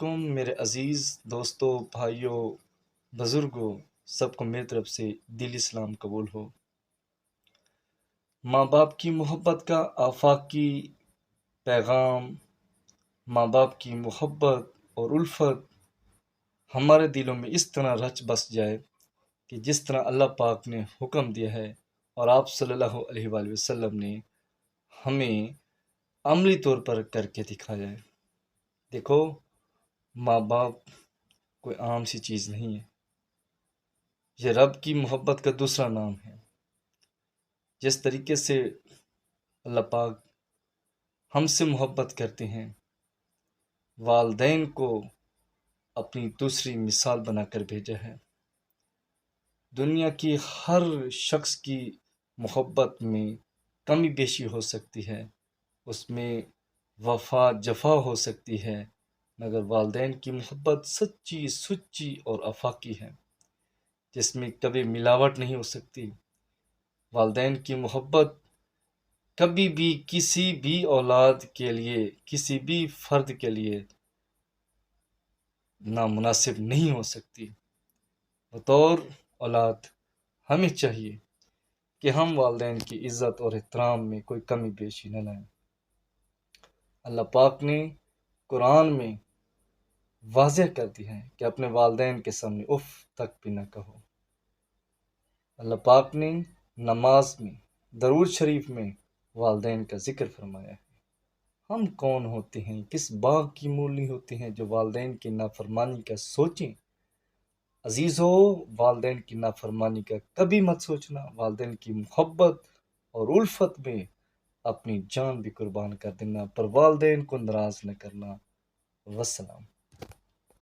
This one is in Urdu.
میرے عزیز دوستوں، بھائیوں، بزرگوں، سب کو میری طرف سے دلی سلام قبول ہو۔ ماں باپ کی محبت کا آفاقی پیغام، ماں باپ کی محبت اور الفت ہمارے دلوں میں اس طرح رچ بس جائے کہ جس طرح اللہ پاک نے حکم دیا ہے اور آپ صلی اللہ علیہ وآلہ وسلم نے ہمیں عملی طور پر کر کے دکھایا ہے۔ دیکھو، ماں باپ کوئی عام سی چیز نہیں ہے، یہ رب کی محبت کا دوسرا نام ہے۔ جس طریقے سے اللہ پاک ہم سے محبت کرتے ہیں، والدین کو اپنی دوسری مثال بنا کر بھیجا ہے۔ دنیا کی ہر شخص کی محبت میں کمی بیشی ہو سکتی ہے، اس میں وفا جفا ہو سکتی ہے، مگر والدین کی محبت سچی سچی اور آفاقی ہے، جس میں کبھی ملاوٹ نہیں ہو سکتی۔ والدین کی محبت کبھی بھی کسی بھی اولاد کے لیے، کسی بھی فرد کے لیے نامناسب نہیں ہو سکتی۔ بطور اولاد ہمیں چاہیے کہ ہم والدین کی عزت اور احترام میں کوئی کمی بیشی نہ لائیں۔ اللہ پاک نے قرآن میں واضح کر دیا ہے کہ اپنے والدین کے سامنے اف تک بھی نہ کہو۔ اللہ پاک نے نماز میں، درود شریف میں والدین کا ذکر فرمایا ہے۔ ہم کون ہوتے ہیں، کس باغ کی مولی ہوتے ہیں جو والدین کی نافرمانی کا سوچیں۔ عزیزو، والدین کی نافرمانی کا کبھی مت سوچنا۔ والدین کی محبت اور الفت میں اپنی جان بھی قربان کر دینا، پر والدین کو ناراض نہ کرنا۔ والسلام۔